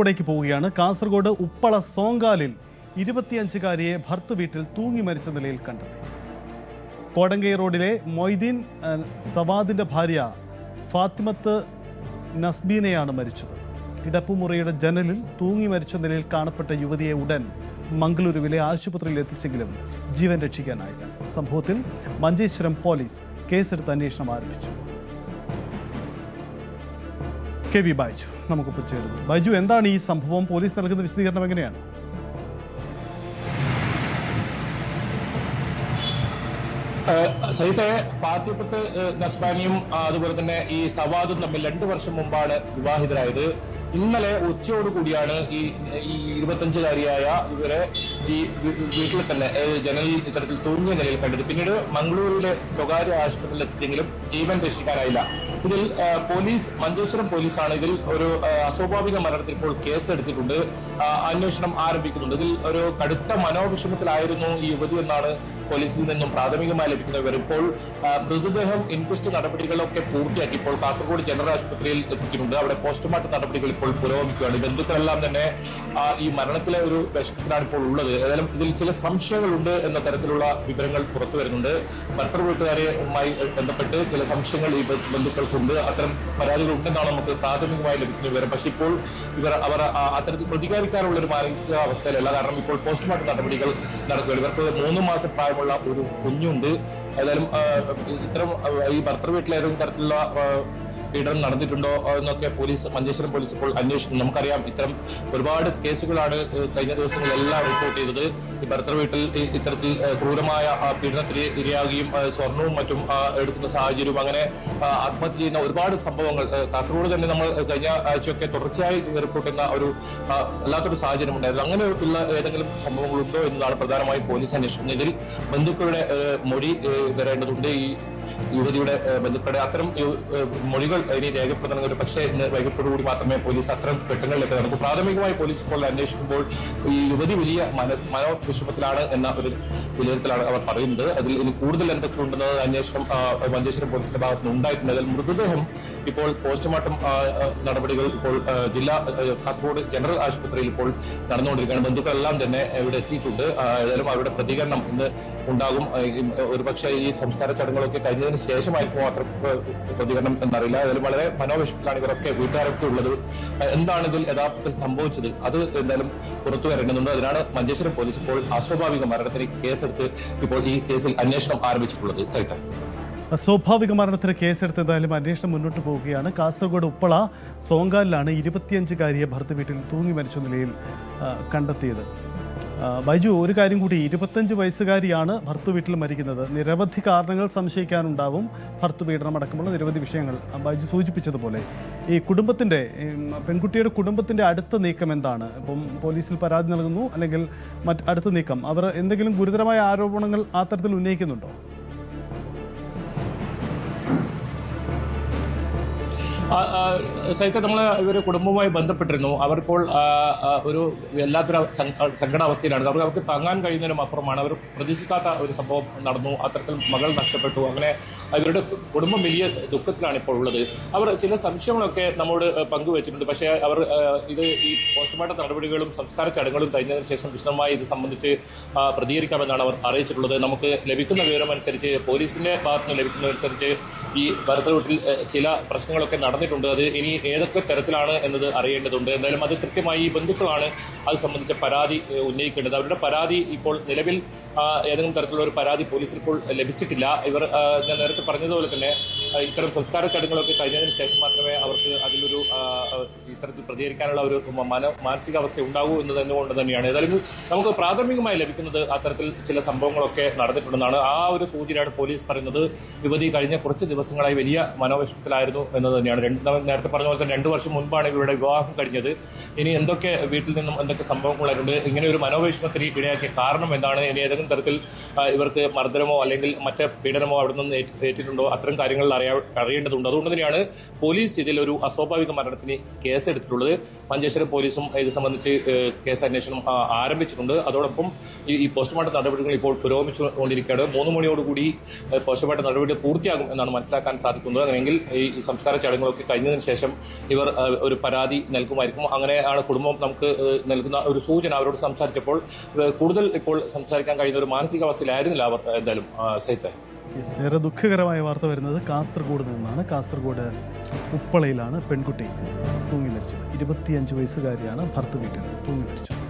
ിലേക്ക് പോവുകയാണ്. കാസർഗോഡ് ഉപ്പള സോങ്കാലിൽ 25-കാരിയെ ഭർത്ത് വീട്ടിൽ തൂങ്ങി മരിച്ച നിലയിൽ കണ്ടെത്തി. കോടങ്കൈ റോഡിലെ മൊയ്തീൻ സവാദിന്റെ ഭാര്യ ഫാത്തിമത്ത് നസ്ബീനെയാണ് മരിച്ചത്. കിടപ്പുമുറിയുടെ ജനലിൽ തൂങ്ങി മരിച്ച നിലയിൽ കാണപ്പെട്ട യുവതിയെ ഉടൻ മംഗളൂരുവിലെ ആശുപത്രിയിൽ എത്തിച്ചെങ്കിലും ജീവൻ രക്ഷിക്കാനായില്ല. സംഭവത്തിൽ മഞ്ചേശ്വരം പോലീസ് കേസെടുത്ത് അന്വേഷണം ആരംഭിച്ചു. കെ വി ബൈജു നമുക്കൊപ്പം ചേരുന്നു. ബൈജു, എന്താണ് ഈ സംഭവം? പോലീസ് നൽകുന്ന വിശദീകരണം എങ്ങനെയാണ്? സഹിത്തെ ഫാത്തിമത്ത് നസ്ബാനിയും അതുപോലെ തന്നെ ഈ സവാദും തമ്മിൽ 2 വർഷം മുമ്പാണ് വിവാഹിതരായത്. ഇന്നലെ ഉച്ചയോടുകൂടിയാണ് ഈ 25-കാരിയായ ഇവരെ ഈ വീട്ടിൽ തന്നെ ജനലിൽ ഇത്തരത്തിൽ തൂങ്ങിയ നിലയിൽ കണ്ടത്. പിന്നീട് മംഗളൂരുവിലെ സ്വകാര്യ ആശുപത്രിയിൽ എത്തിച്ചെങ്കിലും ജീവൻ രക്ഷിക്കാനായില്ല. ഇതിൽ മഞ്ചേശ്വരം പോലീസാണ് ഇതിൽ ഒരു അസ്വാഭാവിക മരണത്തിൽ ഇപ്പോൾ കേസെടുത്തിട്ടുണ്ട്, അന്വേഷണം ആരംഭിക്കുന്നുണ്ട്. ഇതിൽ ഒരു കടുത്ത മനോവിഷമത്തിലായിരുന്നു ഈ യുവതി എന്നാണ് പോലീസിൽ നിന്നും പ്രാഥമികമായി ലഭിക്കുന്ന വിവരം. ഇപ്പോൾ മൃതദേഹം ഇൻക്വസ്റ്റ് നടപടികളൊക്കെ പൂർത്തിയാക്കി ഇപ്പോൾ കാസർഗോഡ് ജനറൽ ആശുപത്രിയിൽ എത്തിച്ചിട്ടുണ്ട്. അവിടെ പോസ്റ്റ്മോർട്ടം നടപടികൾ ഇപ്പോൾ പുരോഗമിക്കുകയാണ്. ബന്ധുക്കളെല്ലാം തന്നെ ഈ മരണത്തിലെ ഒരു വിഷമത്തിലാണ് ഇപ്പോൾ ഉള്ളത്. ഏതായാലും ഇതിൽ ചില സംശയങ്ങളുണ്ട് എന്ന തരത്തിലുള്ള വിവരങ്ങൾ പുറത്തു വരുന്നുണ്ട്. ഭർത്തൃ വീട്ടുകാരുമായി ബന്ധപ്പെട്ട് ചില സംശയങ്ങൾ ഈ ബന്ധുക്കൾക്കുണ്ട്. അത്തരം പരാതികൾ ഉണ്ടെന്നാണ് നമുക്ക് പ്രാഥമികമായി ലഭിക്കുന്ന വിവരം. പക്ഷേ ഇപ്പോൾ അവർ അത്തരത്തിൽ പ്രതികരിക്കാനുള്ള ഒരു മാനസികാവസ്ഥയിലല്ല. കാരണം ഇപ്പോൾ പോസ്റ്റ്മോർട്ടം നടപടികൾ നടക്കുകയാണ്. ഇവർക്ക് 3 മാസം പ്രായമുള്ള ഒരു കുഞ്ഞുണ്ട്. ഏതായാലും ഇത്തരം ഈ ഭർത്തൃ വീട്ടിൽ ഏതെങ്കിലും തരത്തിലുള്ള പീഡനം നടന്നിട്ടുണ്ടോ എന്നൊക്കെ മഞ്ചേശ്വരം പോലീസ് ഇപ്പോൾ അന്വേഷിക്കുന്നു. നമുക്കറിയാം, ഇത്തരം ഒരുപാട് കേസുകളാണ് കഴിഞ്ഞ ദിവസങ്ങളെല്ലാം റിപ്പോർട്ട് ചെയ്തത്. ഈ ഭർത്തൃ വീട്ടിൽ ഇത്തരത്തിൽ ക്രൂരമായ പീഡനത്തിന് ഇരയാകുകയും സ്വർണവും മറ്റും എടുക്കുന്ന സാഹചര്യവും അങ്ങനെ ആത്മഹത്യ ചെയ്യുന്ന ഒരുപാട് സംഭവങ്ങൾ കാസർഗോഡ് തന്നെ നമ്മൾ കഴിഞ്ഞ ആഴ്ചയൊക്കെ തുടർച്ചയായി റിപ്പോർട്ട് ചെയ്യുന്ന ഒരു അല്ലാത്തൊരു സാഹചര്യം ഉണ്ടായിരുന്നു. അങ്ങനെയുള്ള ഏതെങ്കിലും സംഭവങ്ങളുണ്ടോ എന്നതാണ് പ്രധാനമായും പോലീസ് അന്വേഷിക്കുന്നത്. ഇതിൽ ബന്ധുക്കളുടെ മൊഴി വരേണ്ടതുണ്ട്. ഈ യുവതിയുടെ ബന്ധുക്കളുടെ അത്തരം മൊഴികൾ ഇനി രേഖപ്പെടുത്തണമെങ്കിൽ പക്ഷേ ഇന്ന് വൈകിട്ടോടുകൂടി മാത്രമേ പോലീസ് അത്തരം ഘട്ടങ്ങളിലേക്ക് നടക്കൂ. പ്രാഥമികമായി പോലീസ് ഇപ്പോൾ അന്വേഷിക്കുമ്പോൾ ഈ യുവതി വലിയ മനോവിഷമത്തിലാണ് എന്ന ഒരു വിലയിരുത്തലാണ് അവർ പറയുന്നത്. അതിൽ ഇനി കൂടുതൽ എന്തൊക്കെ ഉണ്ടെന്നത് അന്വേഷണം മഞ്ചേശ്വരം പോലീസിന്റെ ഭാഗത്ത് നിന്ന് ഉണ്ടായിട്ടുണ്ട്. അതിൽ മൃതദേഹം ഇപ്പോൾ പോസ്റ്റ്മോർട്ടം നടപടികൾ ഇപ്പോൾ കാസർഗോഡ് ജനറൽ ആശുപത്രിയിൽ ഇപ്പോൾ നടന്നുകൊണ്ടിരിക്കുകയാണ്. ബന്ധുക്കളെല്ലാം തന്നെ ഇവിടെ എത്തിയിട്ടുണ്ട്. ഏതായാലും അവരുടെ പ്രതികരണം ഇന്ന് ഉണ്ടാകും. ഒരുപക്ഷെ ഈ സംസ്കാര ചടങ്ങുകളൊക്കെ കഴിഞ്ഞതിന് ശേഷമായിരിക്കും മാത്രം പ്രതികരണം എന്നറിയില്ല. അതിൽ വളരെ മനോവിഷമത്തിലാണ് ഇവരൊക്കെ വീട്ടുകാരൊക്കെ ഉള്ളത്. എന്താണ് ഇതിൽ യഥാർത്ഥത്തിൽ സംഭവിച്ചത് അത് എന്തായാലും പുറത്തു വരേണ്ടതുണ്ട്. അതിനാണ് മഞ്ചേശ്വരം പോലീസ് ഇപ്പോൾ അസ്വാഭാവിക മരണത്തിന് കേസെടുത്ത് ഇപ്പോൾ ഈ കേസിൽ അന്വേഷണം ആരംഭിച്ചിട്ടുള്ളത്. സൈത്ത, സ്വാഭാവിക മരണത്തിന് കേസെടുത്ത് എന്തായാലും അന്വേഷണം മുന്നോട്ട് പോവുകയാണ്. കാസർഗോഡ് ഉപ്പള സോങ്കാലിലാണ് 25-കാരിയെ ഭർത്തൃ വീട്ടിൽ തൂങ്ങി മരിച്ച നിലയിൽ കണ്ടെത്തിയത്. ബൈജു, ഒരു കാര്യം കൂടി, 25 വയസ്സുകാരിയാണ് ഭർത്തൃ വീട്ടിൽ മരിക്കുന്നത്. നിരവധി കാരണങ്ങൾ സംശയിക്കാനുണ്ടാവും. ഭർത്തൃപീഡനം അടക്കമുള്ള നിരവധി വിഷയങ്ങൾ ബൈജു സൂചിപ്പിച്ചതുപോലെ ഈ പെൺകുട്ടിയുടെ കുടുംബത്തിൻ്റെ അടുത്ത നീക്കം എന്താണ്? ഇപ്പം പോലീസിൽ പരാതി നൽകുന്നു, അല്ലെങ്കിൽ അടുത്ത നീക്കം, അവർ എന്തെങ്കിലും ഗുരുതരമായ ആരോപണങ്ങൾ ആ തരത്തിൽ ഉന്നയിക്കുന്നുണ്ടോ? സഹിത നമ്മൾ ഇവര് കുടുംബവുമായി ബന്ധപ്പെട്ടിരുന്നു. അവർപ്പോൾ ഒരു വല്ലാത്തൊരു സങ്കടാവസ്ഥയിലാണ്. അവർക്ക് താങ്ങാൻ കഴിയുന്നതിനും അപ്പുറമാണ്. അവർ പ്രതീക്ഷിക്കാത്ത ഒരു സംഭവം നടന്നു. അത്തരത്തിൽ മകൾ നഷ്ടപ്പെട്ടു. അങ്ങനെ ഇവരുടെ കുടുംബം വലിയ ദുഃഖത്തിലാണ് ഇപ്പോൾ ഉള്ളത്. അവർ ചില സംശയങ്ങളൊക്കെ നമ്മോട് പങ്കുവച്ചിട്ടുണ്ട്. പക്ഷേ അവർ ഇത് ഈ പോസ്റ്റ്മോർട്ടം നടപടികളും സംസ്കാര ചടങ്ങുകളും കഴിഞ്ഞതിന് ശേഷം വിശദമായി ഇത് സംബന്ധിച്ച് പ്രതികരിക്കാമെന്നാണ് അവർ അറിയിച്ചിട്ടുള്ളത്. നമുക്ക് ലഭിക്കുന്ന വിവരമനുസരിച്ച്, പോലീസിന്റെ ഭാഗത്ത് നിന്ന് ലഭിക്കുന്നതനുസരിച്ച് ഈ ഭർത്തൃ വീട്ടിൽ ചില പ്രശ്നങ്ങളൊക്കെ നടന്നിട്ടുണ്ട്. അത് ഇനി ഏതൊക്കെ തരത്തിലാണ് എന്നത് അറിയേണ്ടതുണ്ട്. എന്തായാലും അത് കൃത്യമായി ഈ ബന്ധുക്കളാണ് അത് സംബന്ധിച്ച പരാതി ഉന്നയിക്കേണ്ടത്. അവരുടെ പരാതി ഇപ്പോൾ നിലവിൽ ഏതെങ്കിലും തരത്തിലുള്ള ഒരു പരാതി പോലീസിൽ ഇപ്പോൾ ലഭിച്ചിട്ടില്ല. ഇവർ ഞാൻ നേരത്തെ പറഞ്ഞതുപോലെ തന്നെ ഇത്തരം സംസ്കാര ചടങ്ങുകളൊക്കെ കഴിഞ്ഞതിന് ശേഷം മാത്രമേ അവർക്ക് അതിലൊരു ഇത്തരത്തിൽ പ്രതികരിക്കാനുള്ള ഒരു മാനസികാവസ്ഥ ഉണ്ടാകൂ എന്നതുകൊണ്ട് തന്നെയാണ്. ഏതായാലും നമുക്ക് പ്രാഥമികമായി ലഭിക്കുന്നത് അത്തരത്തിൽ ചില സംഭവങ്ങളൊക്കെ നടന്നിട്ടുണ്ടെന്നാണ്. ആ ഒരു സൂചനയാണ് പോലീസ് പറയുന്നത്. യുവതി കഴിഞ്ഞ കുറച്ച് ദിവസങ്ങളായി വലിയ മനോവിഷമത്തിലായിരുന്നു എന്നത് തന്നെയാണ്. നേരത്തെ പറഞ്ഞ പോലെ തന്നെ 2 വർഷം മുൻപാണ് ഇവരുടെ വിവാഹം കഴിഞ്ഞത്. ഇനി എന്തൊക്കെ വീട്ടിൽ നിന്നും എന്തൊക്കെ സംഭവങ്ങളായിട്ടുണ്ട്, ഇങ്ങനെ ഒരു മനോവിഷമത്തിന് ഇടയാക്കിയ കാരണം എന്താണ്, ഇനി ഏതെങ്കിലും തരത്തിൽ ഇവർക്ക് മർദ്ദനമോ അല്ലെങ്കിൽ മറ്റേ പീഡനമോ അവിടെ നിന്ന് ഏറ്റിട്ടുണ്ടോ, അത്തരം കാര്യങ്ങൾ അറിയേണ്ടതുണ്ട്. അതുകൊണ്ട് തന്നെയാണ് പോലീസ് ഇതിലൊരു അസ്വാഭാവിക മരണത്തിന് കേസെടുത്തിട്ടുള്ളത്. മഞ്ചേശ്വരം പോലീസും ഇത് സംബന്ധിച്ച് കേസ് അന്വേഷണം ആരംഭിച്ചിട്ടുണ്ട്. അതോടൊപ്പം ഈ പോസ്റ്റ്മോർട്ടം നടപടികൾ ഇപ്പോൾ പുരോഗമിച്ചുകൊണ്ടിരിക്കുകയാണ്. 3 മണിയോടുകൂടി പോസ്റ്റ്മോർട്ടം നടപടി പൂർത്തിയാകും എന്നാണ് മനസ്സിലാക്കാൻ സാധിക്കുന്നത്. അങ്ങനെയെങ്കിൽ ഈ സംസ്കാര ചടങ്ങുകളൊക്കെ ഒക്കെ കഴിഞ്ഞതിന് ശേഷം ഇവർ ഒരു പരാതി നൽകുമായിരിക്കും. അങ്ങനെയാണ് കുടുംബം നമുക്ക് നൽകുന്ന ഒരു സൂചന. അവരോട് സംസാരിച്ചപ്പോൾ കൂടുതൽ ഇപ്പോൾ സംസാരിക്കാൻ കഴിയുന്ന ഒരു മാനസികാവസ്ഥയിലായിരുന്നില്ല അവർ. എന്തായാലും സഹിത്തെ ഏറെ ദുഃഖകരമായ വാർത്ത വരുന്നത് കാസർഗോഡ് നിന്നാണ്. കാസർഗോഡ് ഉപ്പളയിലാണ് പെൺകുട്ടി തൂങ്ങി മരിച്ചത്. 25 വയസ്സുകാരിയാണ് ഭർത്തൃ വീട്ടിൽ തൂങ്ങി മരിച്ചത്.